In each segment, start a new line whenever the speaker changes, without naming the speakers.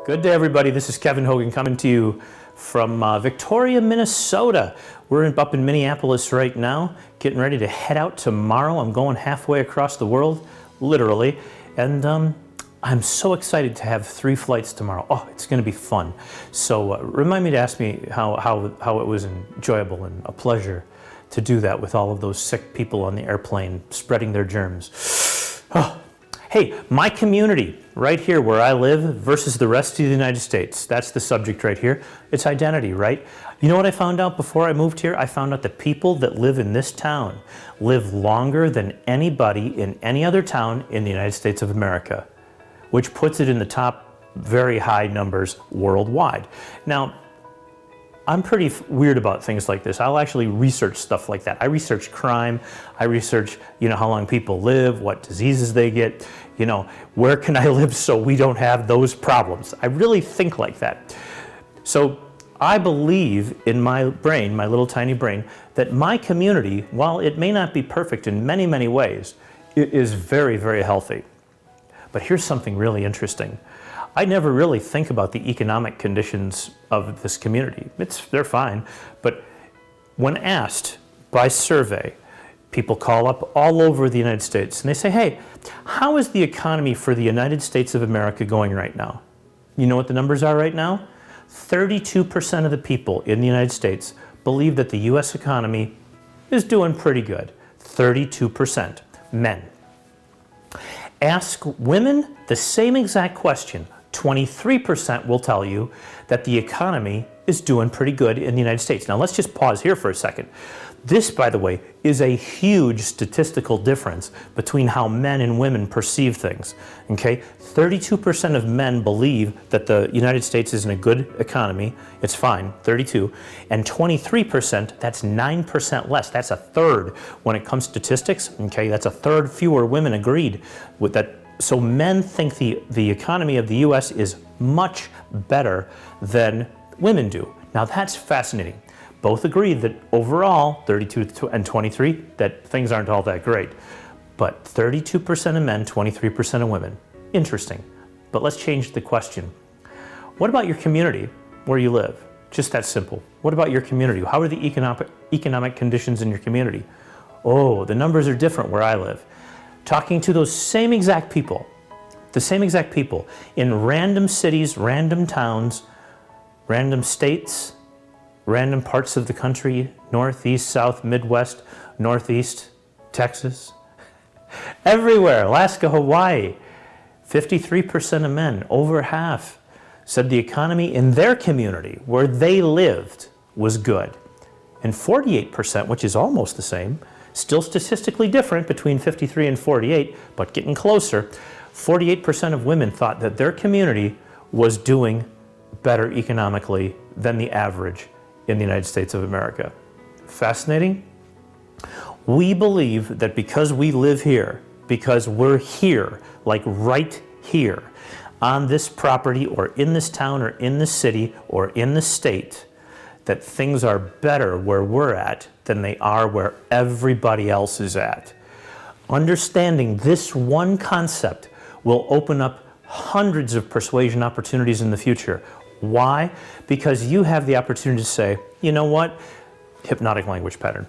Good day, everybody. This is Kevin Hogan coming to you from Victoria, Minnesota. We're up in Minneapolis right now, getting ready to head out tomorrow. I'm going halfway across the world, literally, and I'm so excited to have 3 flights tomorrow. Oh, it's going to be fun. So remind me to ask me how it was enjoyable and a pleasure to do that with all of those sick people on the airplane spreading their germs. Oh. Hey, my community right here where I live versus the rest of the United States. That's the subject right here. It's identity, right? You know what I found out before I moved here? I found out that people that live in this town live longer than anybody in any other town in the United States of America, which puts it in the top very high numbers worldwide. Now, I'm pretty weird about things like this. I'll actually research stuff like that. I research crime. I research, how long people live, what diseases they get, where can I live so we don't have those problems. I really think like that. So I believe in my brain, my little tiny brain, that my community, while it may not be perfect in many, many ways, it is very, very healthy. But here's something really interesting. I never really think about the economic conditions of this community. They're fine, but when asked by survey, people call up all over the United States and they say, hey, how is the economy for the United States of America going right now? You know what the numbers are right now? 32% of the people in the United States believe that the US economy is doing pretty good. 32%, men. Ask women the same exact question. 23% will tell you that the economy is doing pretty good in the United States. Now let's just pause here for a second. This, by the way, is a huge statistical difference between how men and women perceive things. Okay, 32% of men believe that the United States is in a good economy. It's fine, 32, and 23%. That's 9% less. That's a third when it comes to statistics. Okay, that's a third fewer women agreed with that. So men think the economy of the U.S. is much better than women do. Now that's fascinating. Both agree that overall, 32 and 23, that things aren't all that great. But 32% of men, 23% of women. Interesting. But let's change the question. What about your community where you live? Just that simple. What about your community? How are the economic conditions in your community? Oh, the numbers are different where I live. Talking to those same exact people, the same exact people in random cities, random towns, random states, random parts of the country, Northeast, South, Midwest, Northeast, Texas, everywhere, Alaska, Hawaii, 53% of men, over half, said the economy in their community where they lived was good. And 48%, which is almost the same, still statistically different between 53 and 48, but getting closer, 48% of women thought that their community was doing better economically than the average in the United States of America. Fascinating? We believe that because we live here, because we're here, like right here, on this property or in this town or in this city or in the state, that things are better where we're at than they are where everybody else is at. Understanding this one concept will open up hundreds of persuasion opportunities in the future. Why? Because you have the opportunity to say, you know what? Hypnotic language pattern.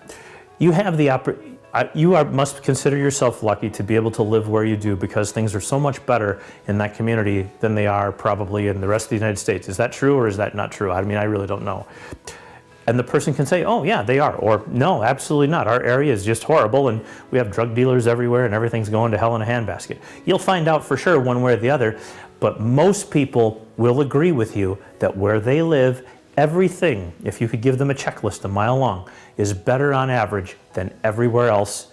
You have must consider yourself lucky to be able to live where you do because things are so much better in that community than they are probably in the rest of the United States. Is that true or is that not true? I mean, I really don't know. And the person can say, oh yeah, they are, or no, absolutely not. Our area is just horrible and we have drug dealers everywhere and everything's going to hell in a handbasket. You'll find out for sure one way or the other, but most people will agree with you that where they live, everything, if you could give them a checklist a mile long, is better on average than everywhere else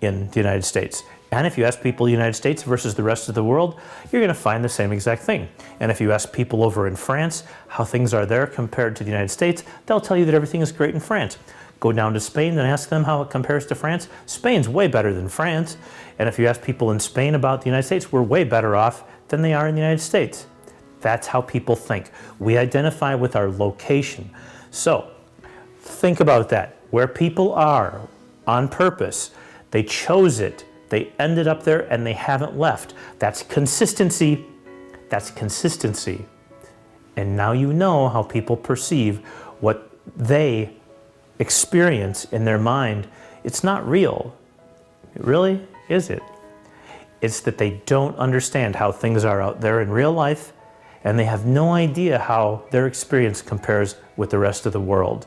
in the United States. And if you ask people in the United States versus the rest of the world, you're going to find the same exact thing. And if you ask people over in France how things are there compared to the United States, they'll tell you that everything is great in France. Go down to Spain and ask them how it compares to France. Spain's way better than France. And if you ask people in Spain about the United States, we're way better off than they are in the United States. That's how people think. We identify with our location. So think about that. Where people are on purpose, they chose it. They ended up there and they haven't left. That's consistency. That's consistency. And now you know how people perceive what they experience in their mind. It's not real. Really, is it? It's that they don't understand how things are out there in real life, and they have no idea how their experience compares with the rest of the world.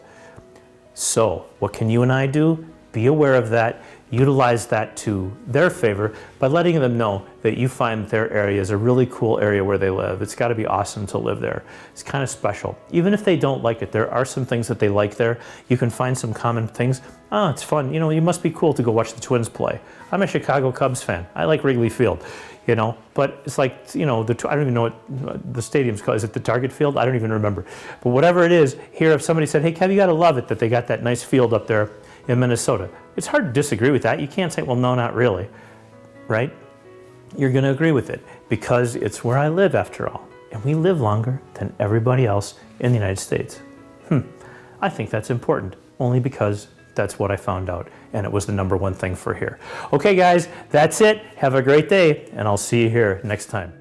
So, what can you and I do? Be aware of that. Utilize that to their favor by letting them know that you find their area is a really cool area where they live. It's got to be awesome to live there. It's kind of special. Even if they don't like it, there are some things that they like there. You can find some common things. Oh, it's fun. You know, it must be cool to go watch the Twins play. I'm a Chicago Cubs fan. I like Wrigley Field, you know, but it's like, you know, I don't even know what the stadium's called. Is it the Target Field? I don't even remember. But whatever it is, here if somebody said, hey, Kev, you got to love it that they got that nice field up there in Minnesota. It's hard to disagree with that. You can't say, well, no, not really, right? You're going to agree with it because it's where I live after all. And we live longer than everybody else in the United States. I think that's important only because that's what I found out. And it was the #1 thing for here. Okay, guys, that's it. Have a great day, and I'll see you here next time.